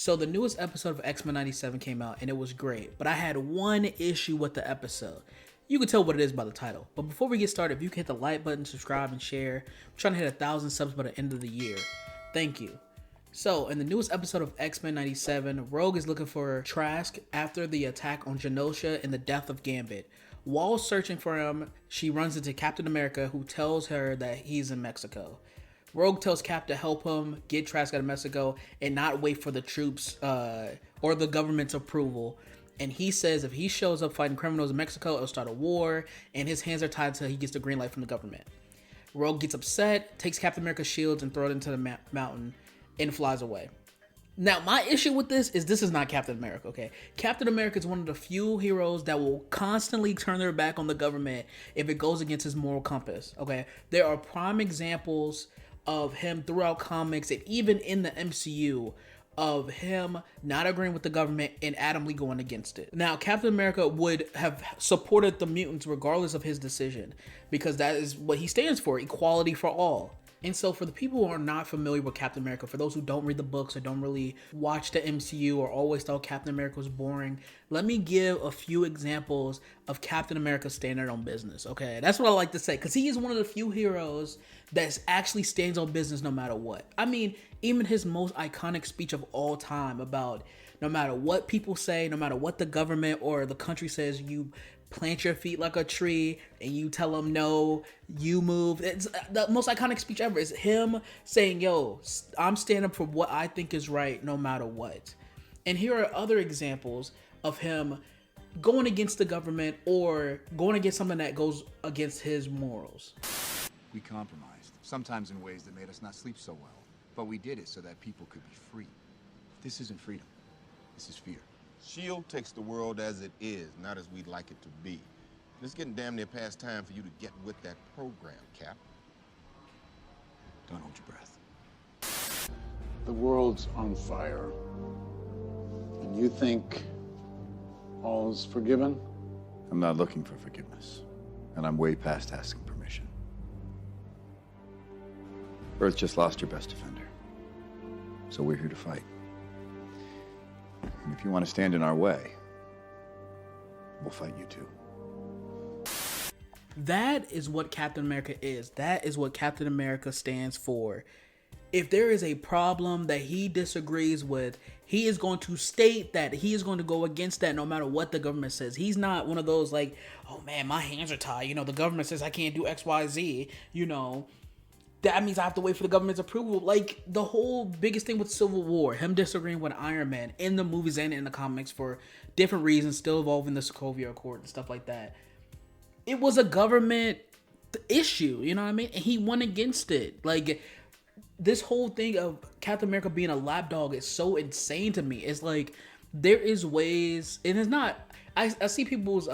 So the newest episode of X-Men 97 came out and it was great, but I had one issue with the episode. You can tell what it is by the title. But before we get started, if you can hit the like button, subscribe, and share. I'm trying to hit 1,000 subs by the end of the year. Thank you. So, in the newest episode of X-Men 97, Rogue is looking for Trask after the attack on Genosha and the death of Gambit. While searching for him, she runs into Captain America, who tells her that he's in Mexico. Rogue tells Cap to help him get Trask out of Mexico and not wait for the troops or the government's approval. And he says if he shows up fighting criminals in Mexico, it'll start a war, and his hands are tied until he gets the green light from the government. Rogue gets upset, takes Captain America's shields and throws it into the mountain, and flies away. Now, my issue with this is not Captain America, okay? Captain America is one of the few heroes that will constantly turn their back on the government if it goes against his moral compass, okay? There are prime examples of him throughout comics and even in the MCU of him not agreeing with the government and adamantly going against it. Now, Captain America would have supported the mutants regardless of his decision because that is what he stands for, equality for all. And so for the people who are not familiar with Captain America, for those who don't read the books or don't really watch the MCU or always thought Captain America was boring, let me give a few examples of Captain America standing on business, okay? That's what I like to say, because he is one of the few heroes that actually stands on business no matter what. I mean, even his most iconic speech of all time about no matter what people say, no matter what the government or the country says, you plant your feet like a tree and you tell them no, you move. It's the most iconic speech ever. Is him saying, yo, I'm standing up for what I think is right no matter what. And here are other examples of him going against the government or going against something that goes against his morals. We compromised, sometimes in ways that made us not sleep so well. But we did it so that people could be free. This isn't freedom. This is fear. S.H.I.E.L.D. takes the world as it is, not as we'd like it to be. It's getting damn near past time for you to get with that program, Cap. Don't hold your breath. The world's on fire. And you think all's forgiven? I'm not looking for forgiveness. And I'm way past asking permission. Earth just lost your best defender. So we're here to fight. And if you want to stand in our way, we'll fight you too. That is what Captain America is. That is what Captain America stands for. If there is a problem that he disagrees with, he is going to state that. He is going to go against that no matter what the government says. He's not one of those like, oh man, my hands are tied. You know, the government says I can't do X, Y, Z. You know, that means I have to wait for the government's approval. Like the whole biggest thing with Civil War, him disagreeing with Iron Man in the movies and in the comics for different reasons, still involving the Sokovia Accord and stuff like that. It was a government issue, you know what I mean? And he went against it. Like this whole thing of Captain America being a lapdog is so insane to me. It's like there is ways, and it's not. I see people's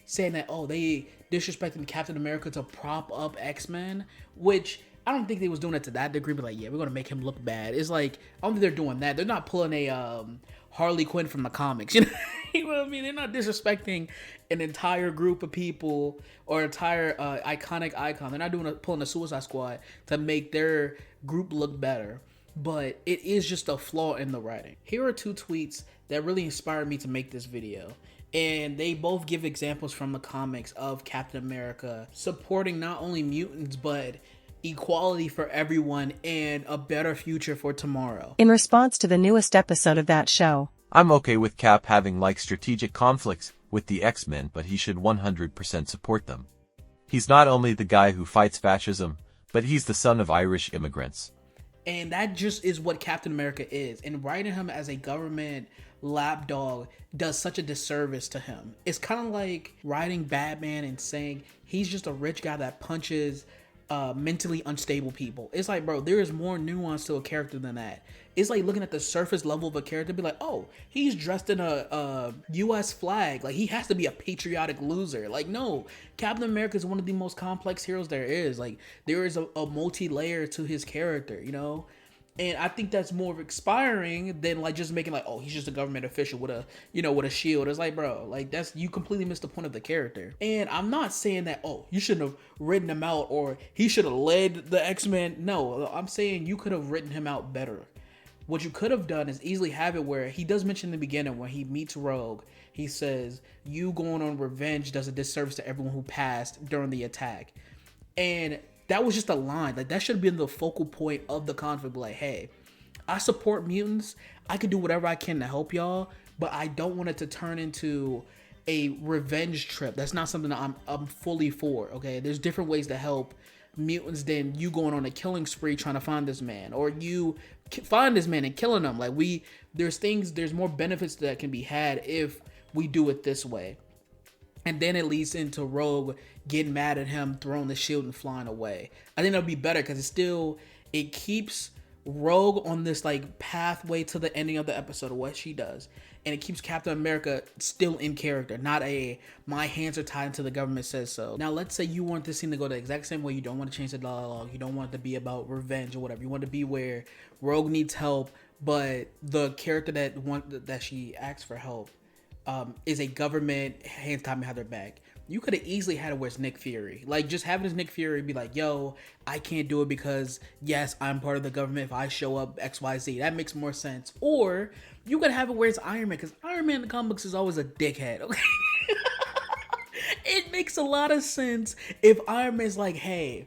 saying that, oh, they disrespecting Captain America to prop up X-Men, which I don't think they was doing it to that degree, but like, yeah, we're gonna make him look bad. It's like, I don't think they're doing that. They're not pulling a Harley Quinn from the comics, you know? You know what I mean? They're not disrespecting an entire group of people or entire iconic icon. They're not pulling a Suicide Squad to make their group look better. But it is just a flaw in the writing. Here are two tweets that really inspired me to make this video. And they both give examples from the comics of Captain America supporting not only mutants, but equality for everyone and a better future for tomorrow. In response to the newest episode of that show, I'm okay with Cap having like strategic conflicts with the X-Men, but he should 100% support them. He's not only the guy who fights fascism, but he's the son of Irish immigrants. And that just is what Captain America is. And writing him as a government lapdog does such a disservice to him. It's kind of like writing Batman and saying he's just a rich guy that punches mentally unstable people. It's like, bro, there is more nuance to a character than that. It's like looking at the surface level of a character and be like, oh, he's dressed in a US flag. Like, he has to be a patriotic loser. Like, no, Captain America is one of the most complex heroes there is. Like, there is a multi-layer to his character, you know? And I think that's more inspiring than like just making like, oh, he's just a government official with a, you know, with a shield. It's like, bro, like that's, you completely missed the point of the character. And I'm not saying that, oh, you shouldn't have written him out or he should have led the X-Men. No, I'm saying you could have written him out better. What you could have done is easily have it where he does mention in the beginning when he meets Rogue, he says, "You going on revenge does a disservice to everyone who passed during the attack." And that was just a line. Like, that should have been the focal point of the conflict. Like, hey, I support mutants. I could do whatever I can to help y'all, but I don't want it to turn into a revenge trip. That's not something that I'm fully for. Okay, there's different ways to help mutants than you going on a killing spree trying to find this man, or you find this man and killing him. Like, there's more benefits that can be had if we do it this way. And then it leads into Rogue getting mad at him, throwing the shield and flying away. I think that'll be better because it keeps Rogue on this like pathway to the ending of the episode of what she does. And it keeps Captain America still in character, not my hands are tied until the government says so. Now, let's say you want this scene to go the exact same way. You don't want to change the dialogue. You don't want it to be about revenge or whatever. You want it to be where Rogue needs help, but the character that she asks for help is a government hands tied behind their back. You could have easily had it where it's Nick Fury. Like, just having this Nick Fury be like, yo, I can't do it because, yes, I'm part of the government. If I show up XYZ, that makes more sense. Or you could have it where it's Iron Man, because Iron Man in the comic books is always a dickhead, okay? It makes a lot of sense if Iron Man's like, hey,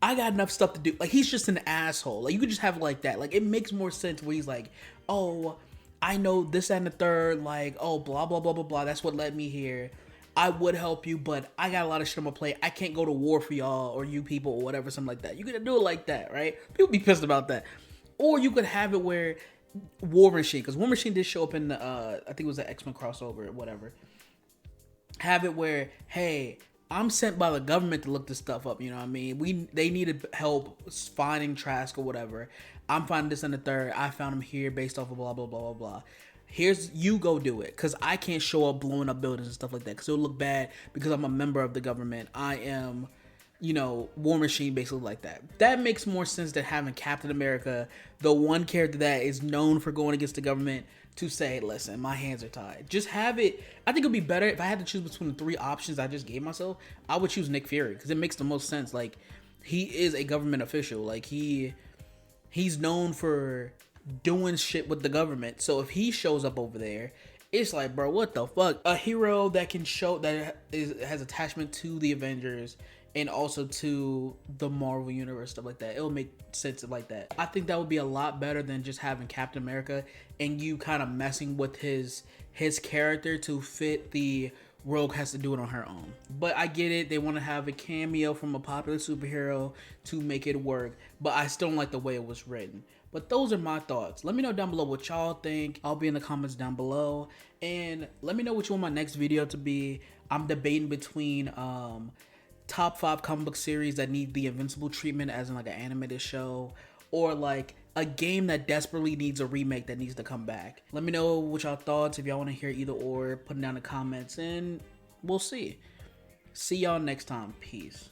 I got enough stuff to do. Like, he's just an asshole. Like, you could just have it like that. Like, it makes more sense where he's like, oh, I know this and the third, like, oh, blah, blah, blah, blah, blah. That's what led me here. I would help you, but I got a lot of shit on my plate. I can't go to war for y'all or you people or whatever, something like that. You could do it like that, right? People be pissed about that. Or you could have it where War Machine, because War Machine did show up in the, I think it was the X-Men crossover or whatever. Have it where, hey, I'm sent by the government to look this stuff up, you know what I mean? They needed help finding Trask or whatever. I'm finding this and the third. I found him here based off of blah, blah, blah, blah, blah. Here's, you go do it, because I can't show up blowing up buildings and stuff like that, because it'll look bad because I'm a member of the government. I am, War Machine, basically, like that. That makes more sense than having Captain America, the one character that is known for going against the government, to say, listen, my hands are tied. Just have it. I think it'd be better if I had to choose between the three options I just gave myself. I would choose Nick Fury, because it makes the most sense. Like, he is a government official. Like, he's known for doing shit with the government. So if he shows up over there, it's like, bro, what the fuck? A hero that can show that has attachment to the Avengers and also to the Marvel Universe, stuff like that. It'll make sense like that. I think that would be a lot better than just having Captain America and you kind of messing with his character to fit the Rogue has to do it on her own. But I get it. They want to have a cameo from a popular superhero to make it work. But I still don't like the way it was written. But those are my thoughts. Let me know down below what y'all think. I'll be in the comments down below. And let me know what you want my next video to be. I'm debating between top 5 comic book series that need the Invincible treatment, as in like an animated show, or like a game that desperately needs a remake that needs to come back. Let me know what y'all thoughts. If y'all want to hear either or, put it down in the comments, and we'll see. See y'all next time. Peace.